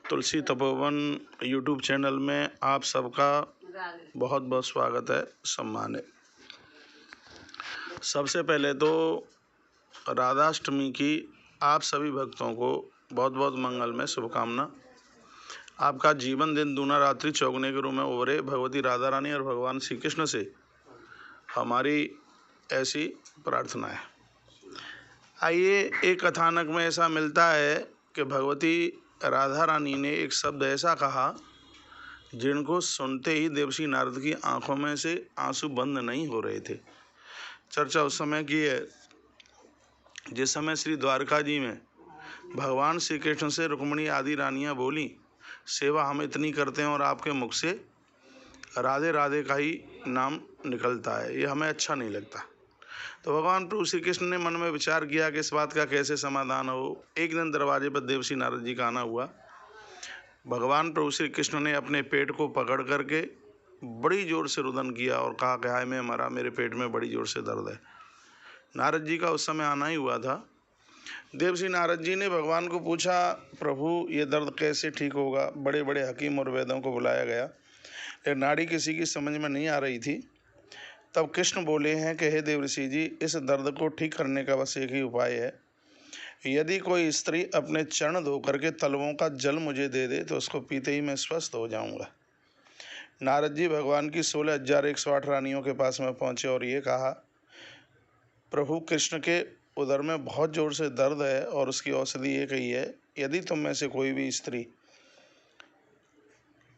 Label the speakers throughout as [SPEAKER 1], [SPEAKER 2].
[SPEAKER 1] तुलसी Tapovan YouTube channel में आप सबका बहुत बहुत स्वागत है। सम्मानित, सबसे पहले तो राधाष्टमी की आप सभी भक्तों को बहुत बहुत मंगलमय शुभकामना। आपका जीवन दिन दूना रात्रि चौगुने के रूप में उभरे, भगवती राधा रानी और भगवान श्री कृष्ण से हमारी ऐसी प्रार्थना है। आइए, एक कथानक में ऐसा मिलता है कि भगवती राधा रानी ने एक शब्द ऐसा कहा जिनको सुनते ही देवर्षि नारद की आंखों में से आंसू बंद नहीं हो रहे थे। चर्चा उस समय की है जिस समय श्री द्वारका जी में भगवान श्री कृष्ण से रुक्मिणी आदि रानियां बोली, सेवा हम इतनी करते हैं और आपके मुख से राधे राधे का ही नाम निकलता है, ये हमें अच्छा नहीं लगता। तो भगवान प्रभु श्री कृष्ण ने मन में विचार किया कि इस बात का कैसे समाधान हो। एक दिन दरवाजे पर देवर्षि नारद जी का आना हुआ। भगवान प्रभु श्री कृष्ण ने अपने पेट को पकड़ करके बड़ी जोर से रुदन किया और कहा कि हाय मैं मरा, मेरे पेट में बड़ी जोर से दर्द है। नारद जी का उस समय आना ही हुआ था। देवर्षि नारद जी ने भगवान को पूछा, प्रभु ये दर्द कैसे ठीक होगा। बड़े बड़े हकीम और वैद्यों को बुलाया गया, लेकिन नाड़ी किसी की समझ में नहीं आ रही थी। तब कृष्ण बोले हैं कि हे देवर्षि जी, इस दर्द को ठीक करने का बस एक ही उपाय है। यदि कोई स्त्री अपने चरण धो करके तलवों का जल मुझे दे दे तो उसको पीते ही मैं स्वस्थ हो जाऊंगा। नारद जी भगवान की 16,108 रानियों के पास में पहुंचे और ये कहा, प्रभु कृष्ण के उदर में बहुत जोर से दर्द है और उसकी औषधि एक ही है। यदि तुम में से कोई भी स्त्री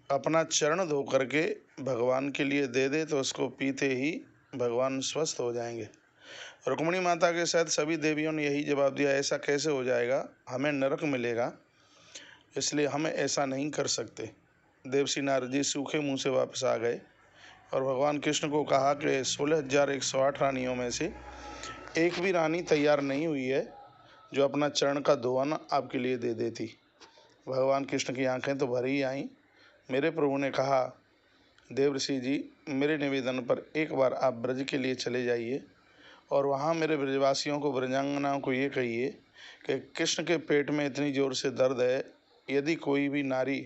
[SPEAKER 1] अपना चरण धो करके भगवान के लिए दे दे तो उसको पीते ही भगवान स्वस्थ हो जाएंगे। रुक्मिणी माता के साथ सभी देवियों ने यही जवाब दिया, ऐसा कैसे हो जाएगा, हमें नरक मिलेगा, इसलिए हम ऐसा नहीं कर सकते। देवर्षि नारद जी सूखे मुंह से वापस आ गए और भगवान कृष्ण को कहा कि 16,108 रानियों में से एक भी रानी तैयार नहीं हुई है जो अपना चरण का धोवन आपके लिए दे देती। भगवान कृष्ण की आंखें तो भर ही आईं। मेरे प्रभु ने कहा, देवर्षि जी, मेरे निवेदन पर एक बार आप ब्रज के लिए चले जाइए और वहाँ मेरे ब्रजवासियों को, ब्रजांगनाओं को ये कहिए कि कृष्ण के पेट में इतनी जोर से दर्द है, यदि कोई भी नारी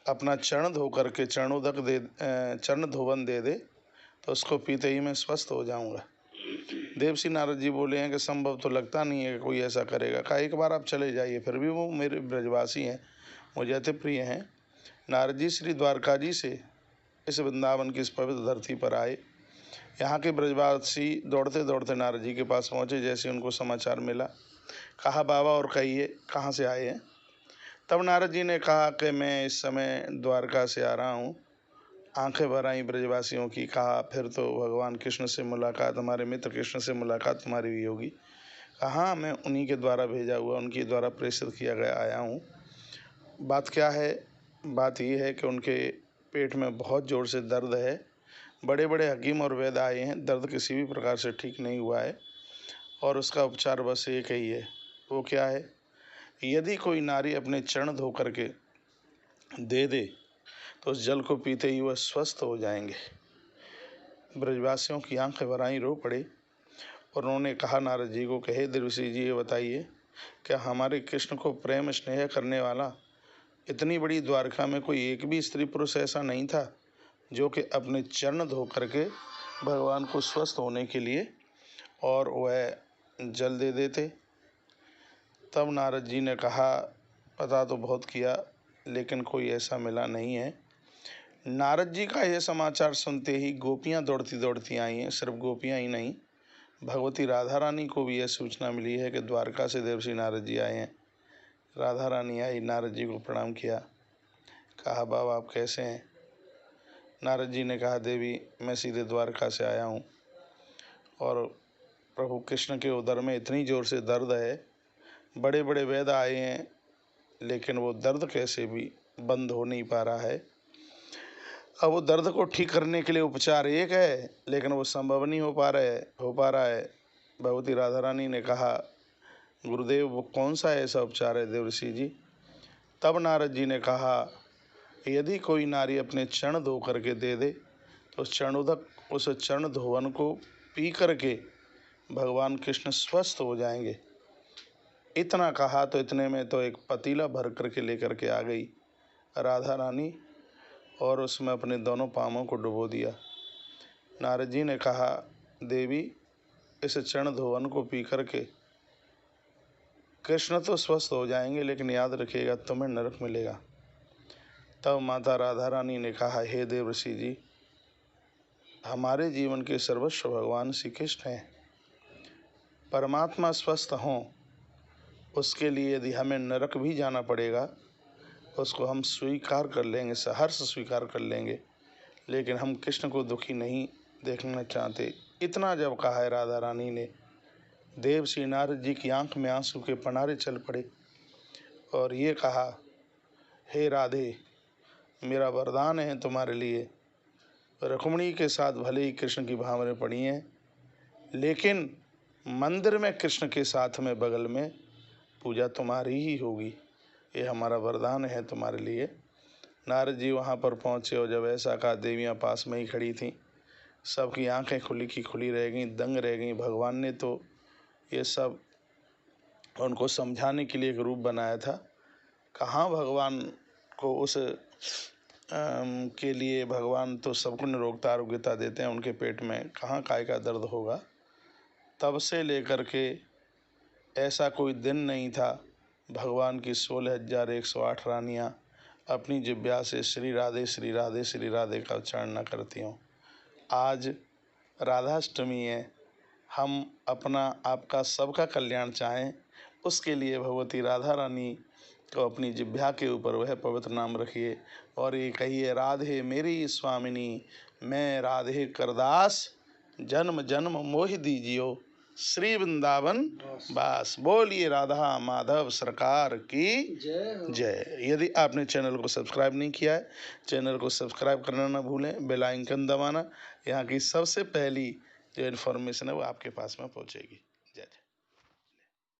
[SPEAKER 1] अपना चरण धो करके चरण धोवन दे दे तो उसको पीते ही मैं स्वस्थ हो जाऊंगा। देवर्षि नारद जी बोले हैं कि संभव तो लगता नहीं है कि कोई ऐसा करेगा। कहा, एक बार आप चले जाइए, फिर भी वो मेरे ब्रजवासी हैं, मुझे अति प्रिय हैं। नारद जी श्री द्वारका जी से इस वृंदावन की इस पवित्र धरती पर आए। यहाँ के ब्रजवासी दौड़ते दौड़ते नारद जी के पास पहुँचे। जैसे उनको समाचार मिला, कहा, बाबा और कहिए कहाँ से आए हैं। तब नारद जी ने कहा कि मैं इस समय द्वारका से आ रहा हूँ। आंखें भर आई ब्रजवासियों की। कहा, फिर तो भगवान कृष्ण से मुलाकात, हमारे मित्र कृष्ण से मुलाकात तुम्हारी हुई होगी। कहा, मैं उन्हीं के द्वारा भेजा हुआ, उनके द्वारा प्रेषित किया गया आया हूँ। बात क्या है? बात ये है कि उनके पेट में बहुत ज़ोर से दर्द है। बड़े बड़े हकीम और वैद्य आए हैं, दर्द किसी भी प्रकार से ठीक नहीं हुआ है और उसका उपचार बस एक ही है। वो क्या है? यदि कोई नारी अपने चरण धो करके दे दे तो उस जल को पीते ही वह स्वस्थ हो जाएंगे। ब्रजवासियों की आंखें भर आईं, रो पड़े और उन्होंने कहा नारद जी को, कहे देवर्षि जी, ये बताइए क्या हमारे कृष्ण को प्रेम स्नेह करने वाला इतनी बड़ी द्वारका में कोई एक भी स्त्री पुरुष ऐसा नहीं था जो कि अपने चरण धो करके भगवान को स्वस्थ होने के लिए और वह जल दे देते? तब नारद जी ने कहा, पता तो बहुत किया लेकिन कोई ऐसा मिला नहीं है। नारद जी का यह समाचार सुनते ही गोपियां दौड़ती दौड़ती आई हैं। सिर्फ गोपियां ही नहीं, भगवती राधा रानी को भी यह सूचना मिली है कि द्वारका से देवर्षि नारद जी आए हैं। राधा रानी आई, नारद जी को प्रणाम किया। कहा, बाबा आप कैसे हैं? नारद जी ने कहा, देवी मैं सीधे द्वारका से आया हूँ और प्रभु कृष्ण के उदर में इतनी ज़ोर से दर्द है, बड़े बड़े वैद्य आए हैं लेकिन वो दर्द कैसे भी बंद हो नहीं पा रहा है। अब वो दर्द को ठीक करने के लिए उपचार एक है लेकिन वो संभव नहीं हो पा रहा है। भगवती राधा रानी ने कहा, गुरुदेव वो कौन सा ऐसा उपचार है देवर्षि जी? तब नारद जी ने कहा, यदि कोई नारी अपने चरण धो करके दे दे तो उस चरण धोवन को पी करके भगवान कृष्ण स्वस्थ हो जाएंगे। इतना कहा तो इतने में तो एक पतीला भर करके लेकर के आ गई राधा रानी और उसमें अपने दोनों पाँवों को डुबो दिया। नारद जी ने कहा, देवी इस चरण धोवन को पी करके कृष्ण तो स्वस्थ हो जाएंगे, लेकिन याद रखिएगा तुम्हें नरक मिलेगा। तब माता राधा रानी ने कहा, हे देवर्षि जी, हमारे जीवन के सर्वस्व भगवान श्री कृष्ण हैं। परमात्मा स्वस्थ हों उसके लिए यदि हमें नरक भी जाना पड़ेगा उसको हम स्वीकार कर लेंगे, सहर्ष स्वीकार कर लेंगे, लेकिन हम कृष्ण को दुखी नहीं देखना चाहते। इतना जब कहा है राधा रानी ने, देव श्री नारद जी की आंख में आंसू के पनारे चल पड़े और ये कहा, हे राधे, मेरा वरदान है तुम्हारे लिए, रुक्मिणी के साथ भले ही कृष्ण की भावनाएं पड़ी हैं, लेकिन मंदिर में कृष्ण के साथ में बगल में पूजा तुम्हारी ही होगी, ये हमारा वरदान है तुम्हारे लिए। नारद जी वहाँ पर पहुँचे और जब ऐसा कहा, देवियाँ पास में ही खड़ी थीं, सबकी आंखें खुली की खुली रह गईं, दंग रह गईं। भगवान ने तो ये सब उनको समझाने के लिए एक रूप बनाया था। कहाँ भगवान को उस के लिए भगवान तो सबको निरोगता आरोग्यता देते हैं, उनके पेट में कहाँ काय का दर्द होगा। तब से लेकर के ऐसा कोई दिन नहीं था भगवान की 16,108 रानियाँ अपनी जिह्वा से श्री राधे श्री राधे श्री राधे का उच्चारण न करती हों। आज राधाष्टमी है, हम अपना आपका सबका कल्याण चाहें, उसके लिए भगवती राधा रानी को अपनी जिह्वा के ऊपर वह पवित्र नाम रखिए और ये कहिए, राधे मेरी स्वामिनी, मैं राधे करदास, जन्म जन्म मोहि दीजियो, श्री वृंदावन बास। बोलिए राधा माधव सरकार की जय। यदि आपने चैनल को सब्सक्राइब नहीं किया है, चैनल को सब्सक्राइब करना ना भूलें, बेल आइकन दबाना। यहाँ की सबसे पहली जो इन्फॉर्मेशन है वो आपके पास में पहुँचेगी।